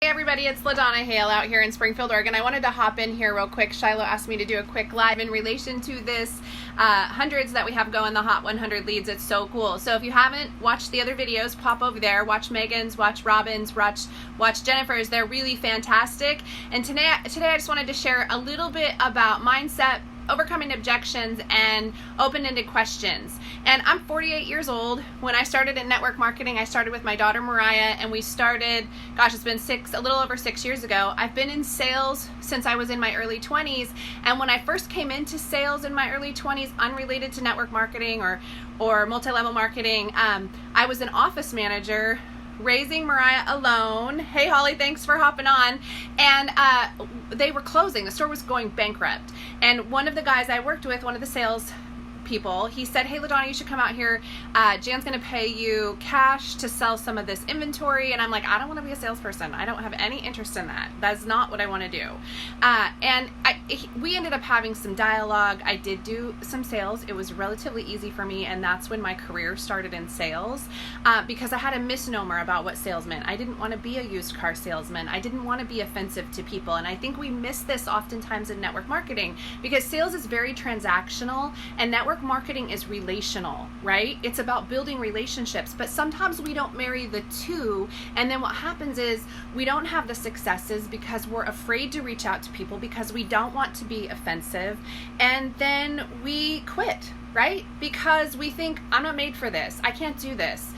Hey everybody, it's LaDonna Hale out here in Springfield, Oregon. I wanted to hop in here real quick. Shiloh asked me to do a quick live in relation to this hundreds that we have going, the Hot 100 leads. It's so cool. So if you haven't watched the other videos, pop over there, watch Megan's, watch Robin's, watch Jennifer's. They're really fantastic. And today I just wanted to share a little bit about mindset, overcoming objections, and open-ended questions. And I'm 48 years old. When I started in network marketing, I started with my daughter Mariah, and we started, gosh, it's been a little over 6 years ago. I've been in sales since I was in my early 20s, and when I first came into sales in my early 20s, unrelated to network marketing or multi-level marketing, I was an office manager raising Mariah alone. Hey Holly, thanks for hopping on. And they were closing. The store was going bankrupt. And one of the guys I worked with, one of the sales people, he said, hey LaDonna, you should come out here. Jan's gonna pay you cash to sell some of this inventory. And I'm like, I don't want to be a salesperson. I don't have any interest in that. That's not what I want to do. And we ended up having some dialogue. I did do some sales. It was relatively easy for me, and that's when my career started in sales, because I had a misnomer about what sales meant. I didn't want to be a used car salesman. I didn't want to be offensive to people. And I think we miss this oftentimes in network marketing, because sales is very transactional and network marketing is relational, right? It's about building relationships, but sometimes we don't marry the two, and then what happens is we don't have the successes because we're afraid to reach out to people because we don't want to be offensive, and then we quit, right? Because we think, I'm not made for this. I can't do this.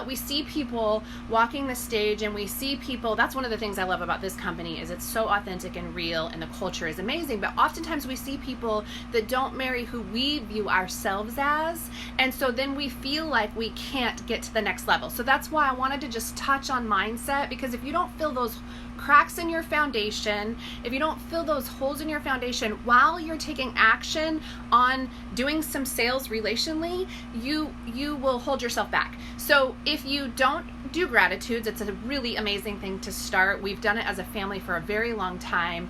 We see people walking the stage, and we see people, that's one of the things I love about this company, is it's so authentic and real, and the culture is amazing. But oftentimes we see people that don't marry who we view ourselves as, and so then we feel like we can't get to the next level. So that's why I wanted to just touch on mindset, because if you don't fill those cracks in your foundation, if you don't fill those holes in your foundation while you're taking action on doing some sales relationally, you will hold yourself back. So if you don't do gratitudes, it's a really amazing thing to start. We've done it as a family for a very long time.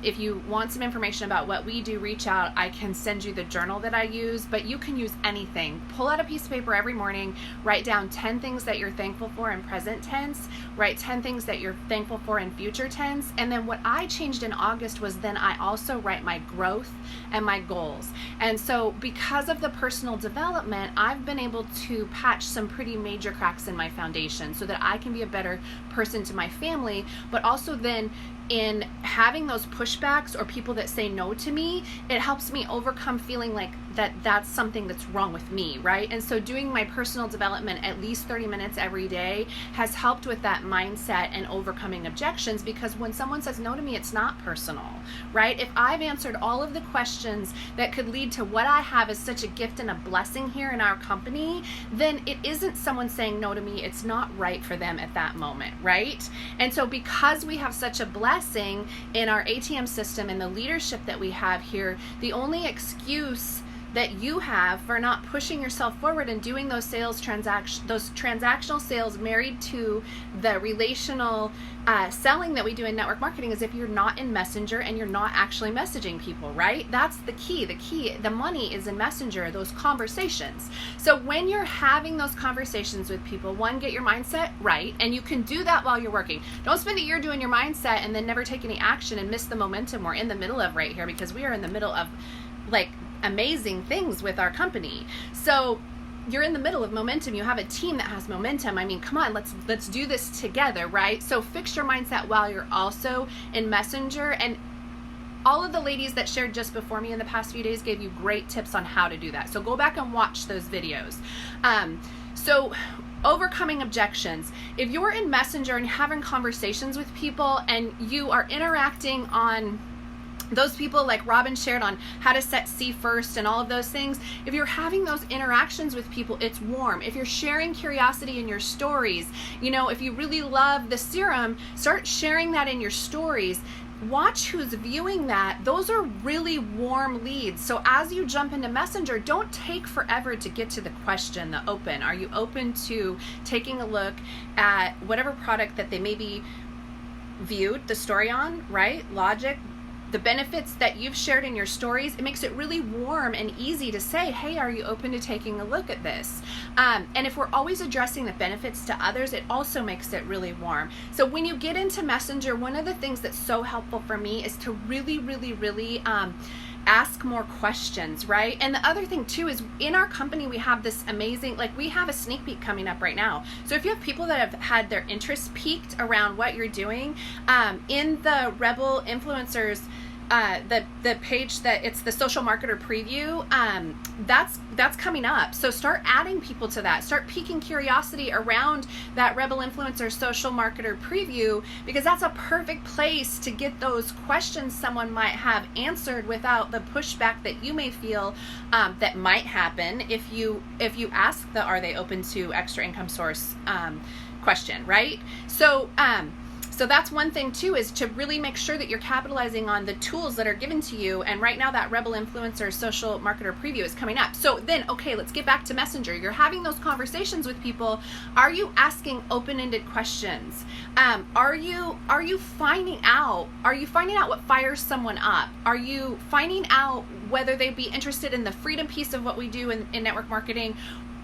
If you want some information about what we do, reach out. I can send you the journal that I use, but you can use anything. Pull out a piece of paper every morning, write down 10 things that you're thankful for in present tense, write 10 things that you're thankful for in future tense. And then what I changed in August was then I also write my growth and my goals. And so because of the personal development, I've been able to patch some pretty major cracks in my foundation so that I can be a better person to my family, but also then in having those pushbacks or people that say no to me, it helps me overcome feeling like that's something that's wrong with me, right? And so doing my personal development at least 30 minutes every day has helped with that mindset and overcoming objections, because when someone says no to me, it's not personal, right? If I've answered all of the questions that could lead to what I have as such a gift and a blessing here in our company, then it isn't someone saying no to me. It's not right for them at that moment, right? And so because we have such a blessing in our ATM system and the leadership that we have here, the only excuse that you have for not pushing yourself forward and doing those transactional sales married to the relational selling that we do in network marketing is if you're not in Messenger and you're not actually messaging people, right? That's the key. The money is in Messenger, those conversations. So when you're having those conversations with people, one, get your mindset right, and you can do that while you're working. Don't spend a year doing your mindset and then never take any action and miss the momentum we're in the middle of right here, because we are in the middle of like amazing things with our company. So you're in the middle of momentum. You have a team that has momentum. I mean, come on, let's do this together, right? So fix your mindset while you're also in Messenger. And all of the ladies that shared just before me in the past few days gave you great tips on how to do that. So go back and watch those videos. So overcoming objections. If you're in Messenger and having conversations with people and you are interacting on those people, like Robin shared on how to set C first and all of those things, if you're having those interactions with people, it's warm. If you're sharing curiosity in your stories, if you really love the serum, start sharing that in your stories. Watch who's viewing that. Those are really warm leads. So as you jump into Messenger, don't take forever to get to the question, the open. Are you open to taking a look at whatever product that they maybe viewed the story on, right? Logic, the benefits that you've shared in your stories, it makes it really warm and easy to say, hey, are you open to taking a look at this? And if we're always addressing the benefits to others, it also makes it really warm. So when you get into Messenger, one of the things that's so helpful for me is to really, really, really ask more questions, right? And the other thing too is in our company, we have this amazing, like we have a sneak peek coming up right now. So if you have people that have had their interest piqued around what you're doing, in the Rebel Influencers, the page that it's the social marketer preview, that's coming up. So start adding people to that. Start piquing curiosity around that Rebel Influencer social marketer preview, because that's a perfect place to get those questions someone might have answered without the pushback that you may feel that might happen if you ask the are they open to extra income source question, right? So that's one thing too, is to really make sure that you're capitalizing on the tools that are given to you. And right now that Rebel Influencer social marketer preview is coming up. So then, okay, let's get back to Messenger. You're having those conversations with people. Are you asking open-ended questions? Are you finding out what fires someone up? Are you finding out whether they'd be interested in the freedom piece of what we do in network marketing,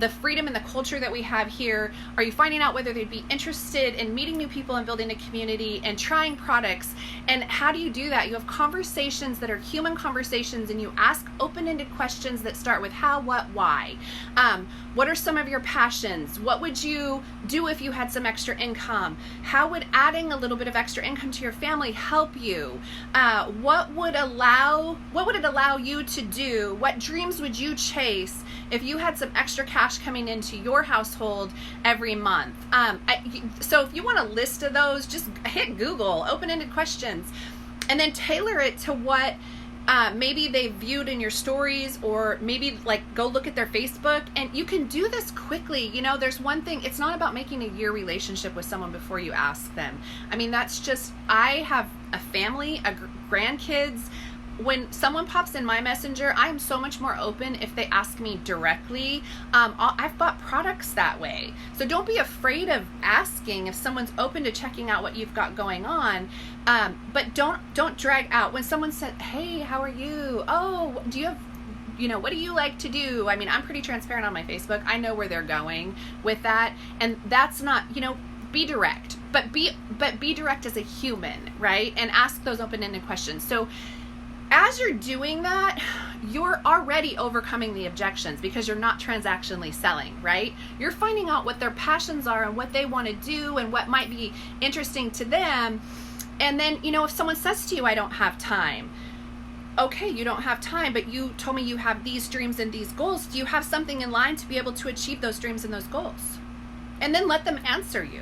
the freedom and the culture that we have here? Are you finding out whether they'd be interested in meeting new people and building a community and trying products? And how do you do that? You have conversations that are human conversations, and you ask open-ended questions that start with how, what, why. What are some of your passions? What would you do if you had some extra income? How would adding a little bit of extra income to your family help you? What would it allow you to do? What dreams would you chase if you had some extra cash coming into your household every month? So if you want a list of those, just hit Google open-ended questions, and then tailor it to what maybe they viewed in your stories, or maybe like go look at their Facebook. And you can do this quickly. You know, there's one thing, it's not about making a year relationship with someone before you ask them. I mean, that's just, I have a family, grandkids. When someone pops in my Messenger, I am so much more open if they ask me directly. I've bought products that way. So don't be afraid of asking if someone's open to checking out what you've got going on. But don't drag out. When someone said, hey, how are you? Oh, do you have, what do you like to do? I mean, I'm pretty transparent on my Facebook. I know where they're going with that. And that's not, be direct, but be direct as a human, right? And ask those open-ended questions. So as you're doing that, you're already overcoming the objections, because you're not transactionally selling, right? You're finding out what their passions are and what they want to do and what might be interesting to them. And then, if someone says to you, I don't have time. Okay, you don't have time, but you told me you have these dreams and these goals. Do you have something in line to be able to achieve those dreams and those goals? And then let them answer you.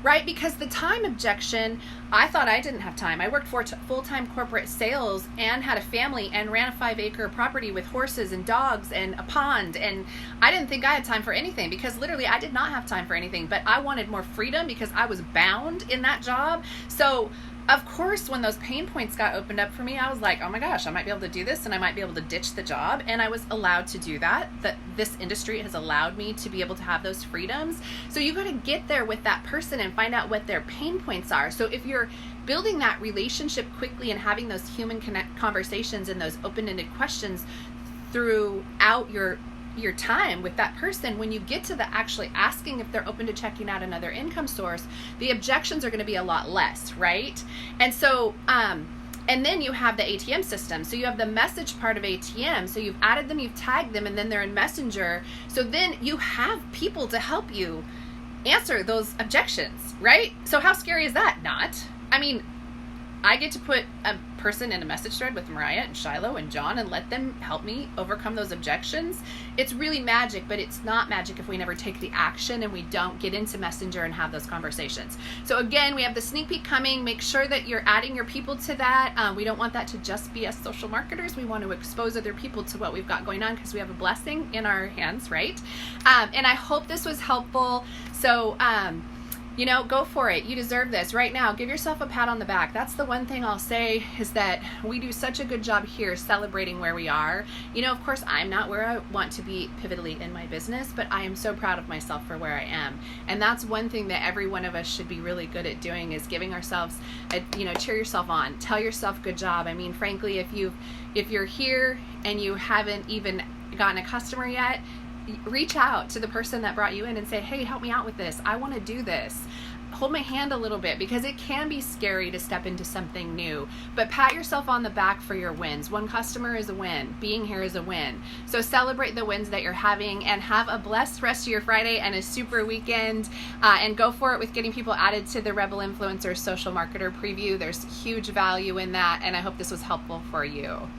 Right? Because the time objection, I thought I didn't have time. I worked for full-time corporate sales and had a family and ran a 5-acre property with horses and dogs and a pond. And I didn't think I had time for anything, because literally I did not have time for anything, but I wanted more freedom because I was bound in that job. So of course, when those pain points got opened up for me, I was like, oh my gosh, I might be able to do this, and I might be able to ditch the job. And I was allowed to do that. That this industry has allowed me to be able to have those freedoms. So you got to get there with that person and find out what their pain points are. So if you're building that relationship quickly and having those human conversations and those open-ended questions throughout your time with that person, when you get to the actually asking if they're open to checking out another income source, the objections are going to be a lot less, right? And so, and then you have the ATM system. So you have the message part of ATM. So you've added them, you've tagged them, and then they're in Messenger. So then you have people to help you answer those objections, right? So how scary is that? Not. I mean, I get to put a person in a message thread with Mariah and Shiloh and John and let them help me overcome those objections. It's really magic, but it's not magic if we never take the action and we don't get into Messenger and have those conversations. So again, we have the sneak peek coming. Make sure that you're adding your people to that. We don't want that to just be us social marketers. We want to expose other people to what we've got going on, because we have a blessing in our hands, right? And I hope this was helpful. So, You know, go for it. You deserve this right now. Give yourself a pat on the back. That's the one thing I'll say, is that we do such a good job here celebrating where we are. You know, of course, I'm not where I want to be pivotally in my business, but I am so proud of myself for where I am. And that's one thing that every one of us should be really good at doing, is giving ourselves cheer yourself on. Tell yourself good job. I mean, frankly, if you're here and you haven't even gotten a customer yet, reach out to the person that brought you in and say, hey, help me out with this. I want to do this. Hold my hand a little bit, because it can be scary to step into something new, but pat yourself on the back for your wins. One customer is a win. Being here is a win. So celebrate the wins that you're having, and have a blessed rest of your Friday and a super weekend, and go for it with getting people added to the Rebel Influencers Social Marketer Preview. There's huge value in that, and I hope this was helpful for you.